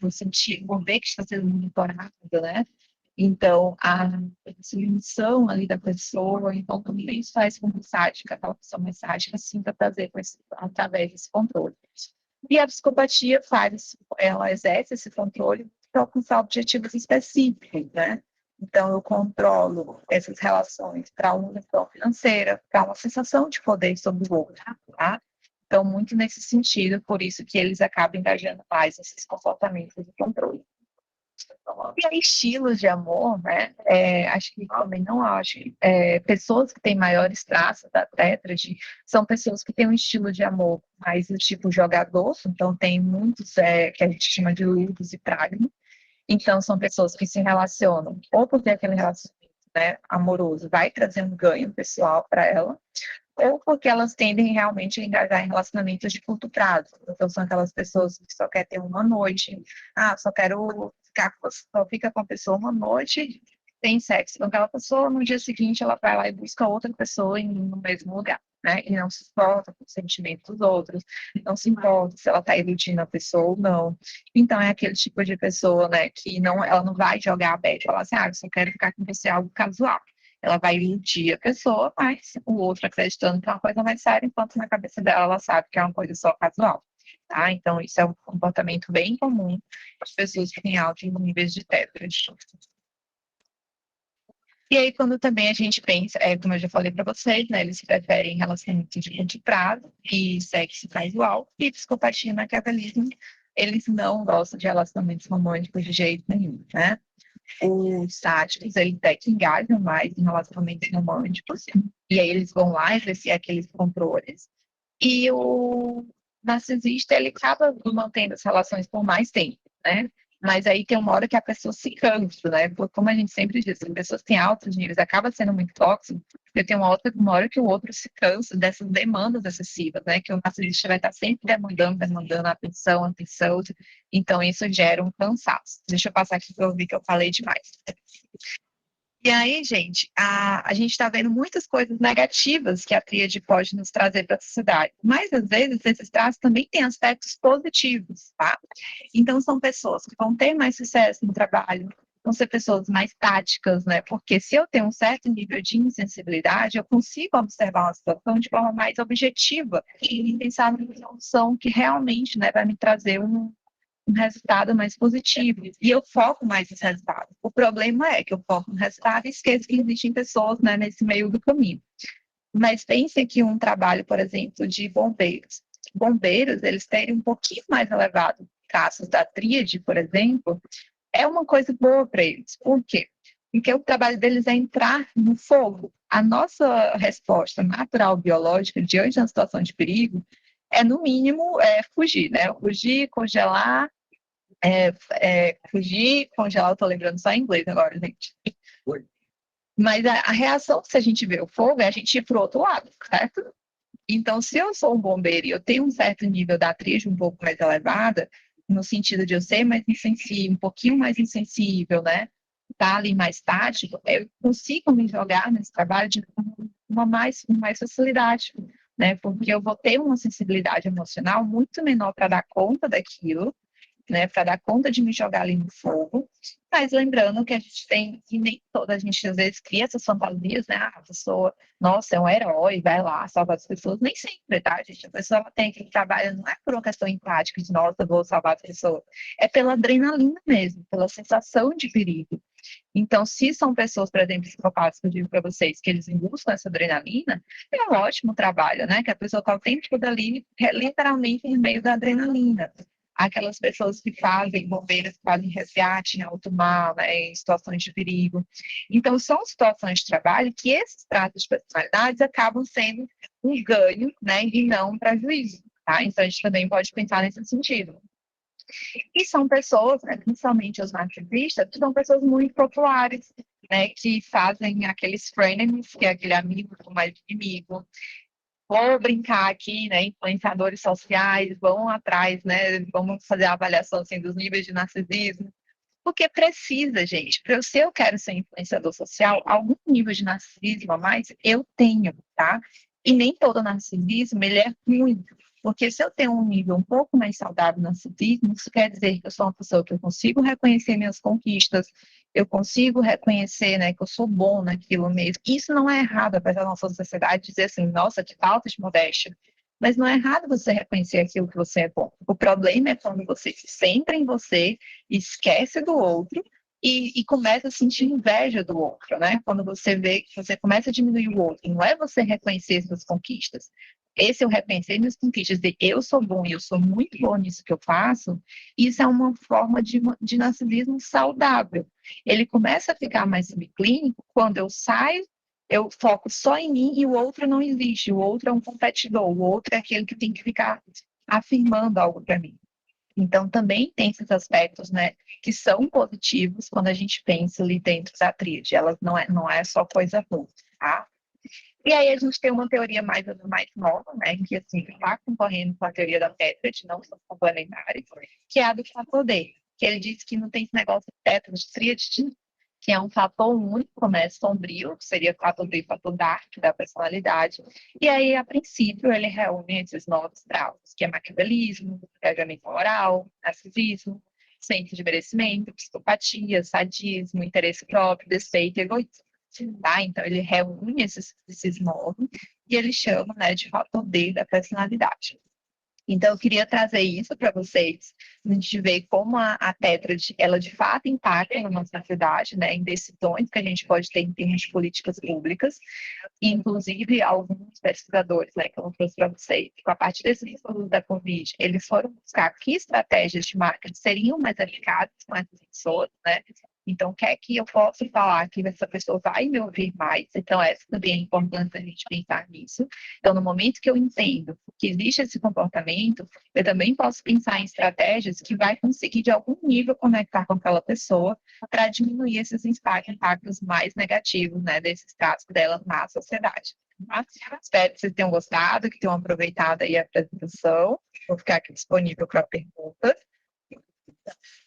por ver que está sendo monitorada, né? Então, a submissão ali da pessoa, então, também isso faz com que aquela pessoa mais sádica, sinta prazer através desse controle. E a psicopatia ela exerce esse controle para alcançar objetivos específicos, né? Então, eu controlo essas relações para uma questão financeira, para uma sensação de poder sobre o outro, tá? Então, muito nesse sentido, por isso que eles acabam engajando mais nesses comportamentos de controle. E aí, estilos de amor, né? Acho que também não acho. Pessoas que têm maiores traços da tétrade são pessoas que têm um estilo de amor mais do tipo jogador, então tem muitos que a gente chama de ludus e pragma. Então, são pessoas que se relacionam, ou porque aquele relacionamento, né, amoroso vai trazer um ganho pessoal para ela, ou porque elas tendem realmente a engajar em relacionamentos de curto prazo. Então, são aquelas pessoas que só querem ter uma noite, só quero ficar só fica com a pessoa uma noite tem sexo com aquela pessoa, no dia seguinte ela vai lá e busca outra pessoa no mesmo lugar, né? E não se importa com os sentimentos dos outros, não se importa se ela está iludindo a pessoa ou não. Então é aquele tipo de pessoa, né, que não, ela não vai jogar aberto, falar assim, eu só quero ficar com você algo casual. Ela vai iludir a pessoa, mas o outro acreditando que é uma coisa mais séria, enquanto na cabeça dela ela sabe que é uma coisa só casual. Tá? Então, isso é um comportamento bem comum das pessoas que têm altos níveis de tétrade. E aí, quando também a gente pensa, como eu já falei para vocês, né, eles preferem relacionamento de curto prazo e sexo casual, e psicopatia e maquiavelismo, eles não gostam de relacionamentos românticos de jeito nenhum, né? Os sádicos, eles até que engajam mais em relacionamentos românticos, e aí eles vão lá exercer aqueles controles. E o narcisista, ele acaba mantendo as relações por mais tempo, né? Mas aí tem uma hora que a pessoa se cansa, né? Porque, como a gente sempre diz, as pessoas têm altos níveis, acaba sendo muito tóxico, porque tem uma hora que o outro se cansa dessas demandas excessivas, né? Que o narcisista vai estar sempre demandando atenção, atenção. Então, isso gera um cansaço. Deixa eu passar aqui para eu ver que eu falei demais. E aí, gente, a gente está vendo muitas coisas negativas que a tríade pode nos trazer para a sociedade, mas às vezes esses traços também têm aspectos positivos, tá? Então, são pessoas que vão ter mais sucesso no trabalho, vão ser pessoas mais táticas, né? Porque se eu tenho um certo nível de insensibilidade, eu consigo observar uma situação de forma mais objetiva e pensar numa solução que realmente, né, vai me trazer um resultado mais positivo. E eu foco mais nesse resultado. O problema é que eu foco no resultado e esqueço que existem pessoas, né, nesse meio do caminho. Mas pense que um trabalho, por exemplo, de bombeiros. Bombeiros, eles terem um pouquinho mais elevado traços da tríade, por exemplo, é uma coisa boa para eles. Por quê? Porque o trabalho deles é entrar no fogo. A nossa resposta natural biológica diante de uma situação de perigo é, no mínimo, fugir, né? Fugir, congelar, fugir, congelar, eu tô lembrando só em inglês agora, gente. Mas a reação, se a gente vê o fogo, é a gente ir para o outro lado, certo? Então, se eu sou um bombeiro e eu tenho um certo nível da atriz um pouco mais elevada, no sentido de eu ser mais insensível, um pouquinho mais insensível, né? Tá ali mais tático, eu consigo me jogar nesse trabalho de com mais facilidade, né? Porque eu vou ter uma sensibilidade emocional muito menor para dar conta daquilo, né, para dar conta de me jogar ali no fogo. Mas lembrando que a gente tem, e nem toda a gente às vezes cria essas fantasias, né? A pessoa, nossa, é um herói, vai lá salvar as pessoas. Nem sempre, tá, gente? A pessoa tem aquele trabalho, não é por uma questão empática de, nossa, vou salvar as pessoas. É pela adrenalina mesmo, pela sensação de perigo. Então, se são pessoas, por exemplo, psicopatas, que eu digo para vocês, que eles buscam essa adrenalina, é um ótimo trabalho, né? Que a pessoa está o tempo todo ali, literalmente, no meio da adrenalina. Aquelas pessoas que fazem bombeiras, que fazem resgate em alto mar, né, em situações de perigo. Então, são situações de trabalho que esses traços de personalidades acabam sendo um ganho, né, e não um prejuízo. Tá? Então, a gente também pode pensar nesse sentido. E são pessoas, né, principalmente os narcisistas, que são pessoas muito populares, né, que fazem aqueles frenemies, que é aquele amigo com mais inimigo. Vou brincar aqui, né, influenciadores sociais, vão atrás, né, vamos fazer a avaliação assim, dos níveis de narcisismo, porque precisa, gente, se eu quero ser influenciador social, algum nível de narcisismo a mais eu tenho, tá? E nem todo narcisismo, ele é ruim, porque se eu tenho um nível um pouco mais saudável de narcisismo, isso quer dizer que eu sou uma pessoa que eu consigo reconhecer minhas conquistas, eu consigo reconhecer, né, que eu sou bom naquilo mesmo. Isso não é errado, apesar da nossa sociedade dizer assim, nossa, que falta de modéstia. Mas não é errado você reconhecer aquilo que você é bom. O problema é quando você se centra em você, esquece do outro e começa a sentir inveja do outro, né? Quando você vê que você começa a diminuir o outro, não é você reconhecer suas conquistas. Esse eu reconhecer minhas conquistas, de eu sou bom e eu sou muito bom nisso que eu faço, isso é uma forma de narcisismo saudável. Ele começa a ficar mais subclínico quando eu saio, eu foco só em mim e o outro não existe. O outro é um competidor, o outro é aquele que tem que ficar afirmando algo para mim. Então, também tem esses aspectos, né, que são positivos quando a gente pensa ali dentro da tríade. Elas não é só coisa ruim, tá? E aí a gente tem uma teoria mais nova, né, que assim, está concorrendo com a teoria da Tetrade, não são complementares, que é a do fator D, que ele diz que não tem esse negócio de tétrade, tríade, que é um fator único, né, sombrio, que seria o fator D e fator dark da personalidade. E aí, a princípio, ele reúne esses 9 traços, que é maquiavelismo, engajamento moral, narcisismo, senso de merecimento, psicopatia, sadismo, interesse próprio, despeito e egoísmo. Tá? Então, ele reúne esses 9 e ele chama, né, de fator D da personalidade. Então, eu queria trazer isso para vocês, a gente ver como a tétrade, ela de fato impacta na nossa sociedade, né, em decisões que a gente pode ter em termos de políticas públicas, e, inclusive, alguns pesquisadores, né, que eu trouxe para vocês, que a partir desse estudo da Covid, eles foram buscar que estratégias de marketing seriam mais eficazes com essas pessoas, né, então, o que é que eu posso falar que essa pessoa vai me ouvir mais? Então, essa também é importante a gente pensar nisso. Então, no momento que eu entendo que existe esse comportamento, eu também posso pensar em estratégias que vai conseguir, de algum nível, conectar com aquela pessoa para diminuir esses impactos mais negativos, né, desses casos dela na sociedade. Tá? Espero que vocês tenham gostado, que tenham aproveitado aí a apresentação. Vou ficar aqui disponível para perguntas.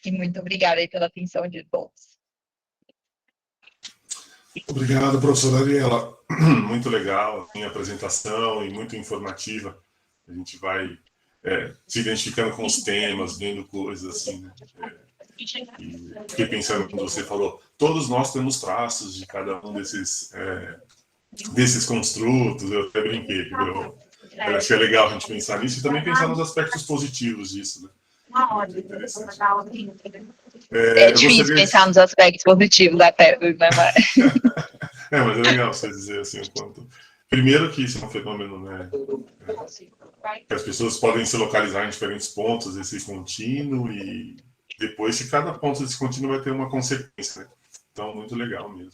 E muito obrigada aí pela atenção de todos. Obrigado, professora Ariela. Muito legal a apresentação e muito informativa. A gente vai se identificando com os temas, vendo coisas assim, né? E fiquei pensando quando você falou, todos nós temos traços de cada um desses construtos. Eu até brinquei, eu achei legal a gente pensar nisso e também pensar nos aspectos positivos disso, né? É difícil pensar nos aspectos positivos da tétrade, né? Mas é legal você dizer assim o quanto. Primeiro que isso é um fenômeno, né? Que as pessoas podem se localizar em diferentes pontos desse contínuo e depois que cada ponto desse contínuo vai ter uma consequência, né? Então, muito legal mesmo.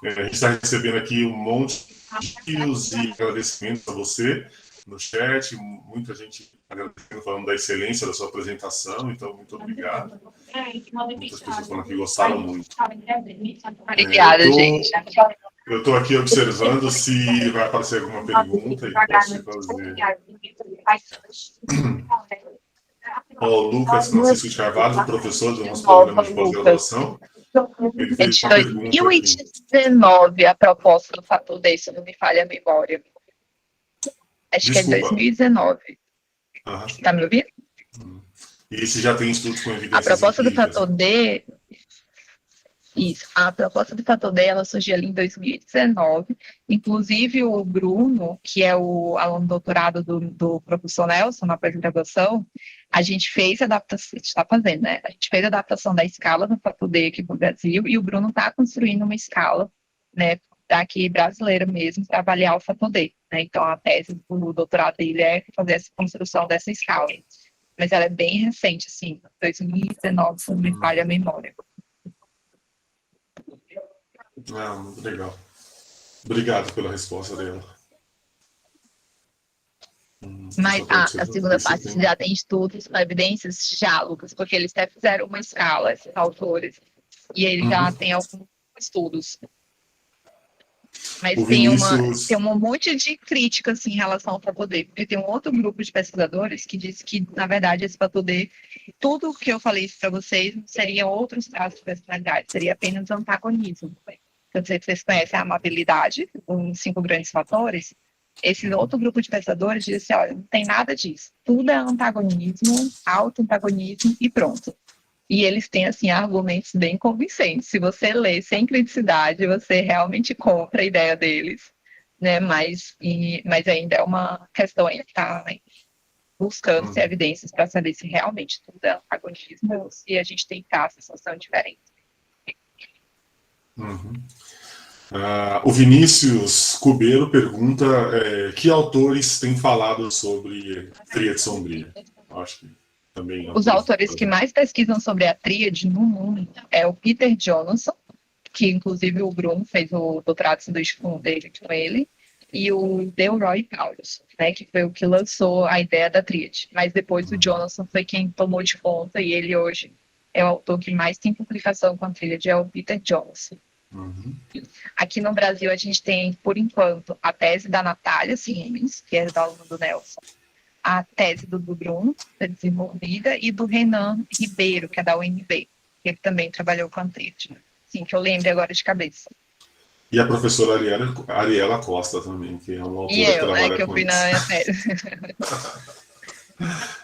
A gente está recebendo aqui um monte de elogios e agradecimentos a você no chat, muita gente agradecendo, falando da excelência da sua apresentação, então muito obrigado. Muitas pessoas falando que gostaram muito. Obrigada, gente. Eu estou aqui observando se vai aparecer alguma pergunta e posso fazer. O Lucas Francisco de Carvalho, professor do nosso programa de pós-graduação. Ele É fez de uma pergunta aqui. 2019 a proposta do fator D, se não me falha a memória. Acho Desculpa. que é 2019. Tá me ouvindo? E se já tem estudos com evidências A proposta empíricas, do fator D... Isso, a proposta do fator D, ela surgiu ali em 2019, inclusive o Bruno, que é o aluno doutorado do professor Nelson, na pós-graduação, a gente fez a adaptação, a gente está fazendo, né? A gente fez a adaptação da escala do fator D aqui para o Brasil, e o Bruno está construindo uma escala, né, daqui brasileira mesmo, para avaliar o fator D, né? Então, a tese do doutorado dele é fazer essa construção dessa escala. Mas ela é bem recente, assim, 2019, se não me falha a memória. muito legal. Obrigado pela resposta dela. Mas a segunda parte, se já tem estudos com evidências, já, Lucas, porque eles até fizeram uma escala, esses autores, e eles já têm alguns estudos. Mas tem um monte de crítica assim, em relação ao fator D, porque tem um outro grupo de pesquisadores que diz que, na verdade, esse fator D, tudo o que eu falei para vocês, seriam outros traços de personalidade, seria apenas antagonismo. Eu não sei se vocês conhecem a amabilidade, os 5 grandes fatores. Esse outro grupo de pensadores diz assim, olha, não tem nada disso. Tudo é antagonismo, auto-antagonismo e pronto. E eles têm, assim, argumentos bem convincentes. Se você lê sem criticidade, você realmente compra a ideia deles, né? Mas ainda é uma questão aí que está, né, buscando evidências para saber se realmente tudo é antagonismo ou se a gente tem casos que são diferentes. O Vinícius Cubeiro pergunta que autores têm falado sobre tríade sombria. Acho que também os autores que mais pesquisam sobre a tríade no mundo é o Peter Johnson, que inclusive o Bruno fez o doutorado sanduíche dele com ele, e o Delroy Paulus, né, que foi o que lançou a ideia da tríade. Mas depois o Johnson foi quem tomou de conta, e ele hoje é o autor que mais tem publicação com a tríade, é o Peter Johnson. Aqui no Brasil, a gente tem, por enquanto, a tese da Natália Siemens, que é da aluna do Nelson, a tese do Bruno, que é desenvolvida, e do Renan Ribeiro, que é da UNB, que ele também trabalhou com a tríade. assim, que eu lembre agora de cabeça. E a professora Ariela Costa também, que é uma autora que trabalha Que eu com fui isso. na série.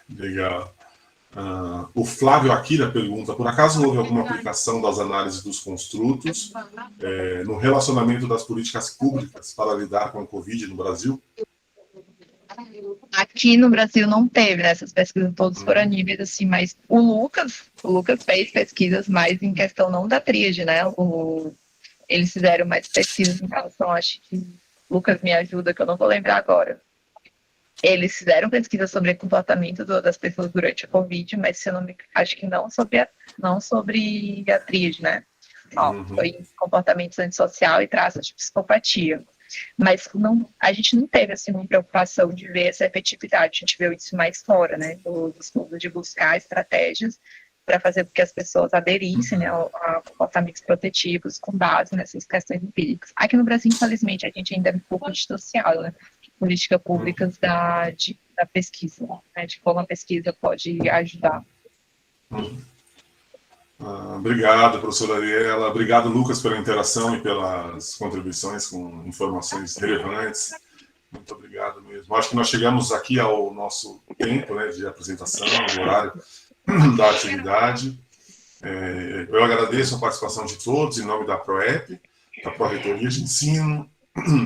Legal. O Flávio Akira pergunta, por acaso houve alguma aplicação das análises dos construtos no relacionamento das políticas públicas para lidar com a Covid no Brasil? Aqui no Brasil não teve, né? Essas pesquisas todas foram a níveis assim, mas o Lucas fez pesquisas mais em questão não da tríade, né? Eles fizeram mais pesquisas em relação, acho que Lucas me ajuda, que eu não vou lembrar agora. Eles fizeram pesquisa sobre o comportamento das pessoas durante a Covid, mas se eu não me acho que não sobre a tríade, né? Foi comportamentos antissocial e traços de psicopatia. Mas a gente não teve assim, uma preocupação de ver essa efetividade, a gente viu isso mais fora, né? Do estudo de buscar estratégias para fazer com que as pessoas aderissem, né, a comportamentos protetivos com base nessas questões empíricas. Aqui no Brasil, infelizmente, a gente ainda é um pouco dissociado, né? Políticas públicas da pesquisa, né? De como a pesquisa pode ajudar. Obrigado, professora Ariela. Obrigado, Lucas, pela interação e pelas contribuições com informações relevantes. Muito obrigado mesmo. Acho que nós chegamos aqui ao nosso tempo, né, de apresentação, o horário da atividade. Eu agradeço a participação de todos em nome da PROEP, da Pró-Reitoria de Ensino,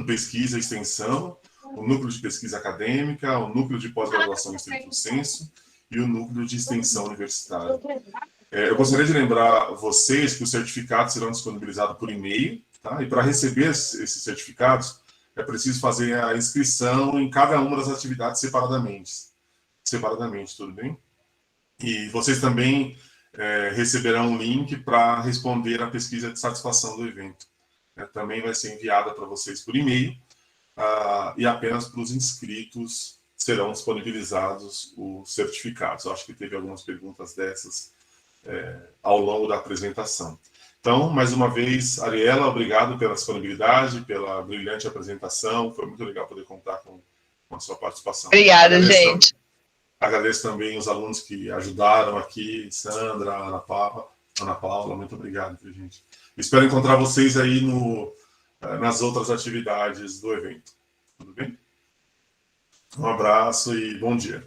Pesquisa e Extensão, o Núcleo de Pesquisa Acadêmica, o Núcleo de Pós-Graduação em Estrito Senso e o Núcleo de Extensão Universitária. Eu gostaria de lembrar vocês que os certificados serão disponibilizados por e-mail, tá? E para receber esses certificados, é preciso fazer a inscrição em cada uma das atividades separadamente, tudo bem? E vocês também receberão um link para responder a pesquisa de satisfação do evento. Também vai ser enviada para vocês por e-mail, e apenas para os inscritos serão disponibilizados os certificados. Eu acho que teve algumas perguntas dessas ao longo da apresentação. Então, mais uma vez, Ariela, obrigado pela disponibilidade, pela brilhante apresentação. Foi muito legal poder contar com a sua participação. Obrigada, gente. Agradeço também os alunos que ajudaram aqui, Sandra, Ana Paula, muito obrigado, gente. Espero encontrar vocês aí nas outras atividades do evento. Tudo bem? Um abraço e bom dia.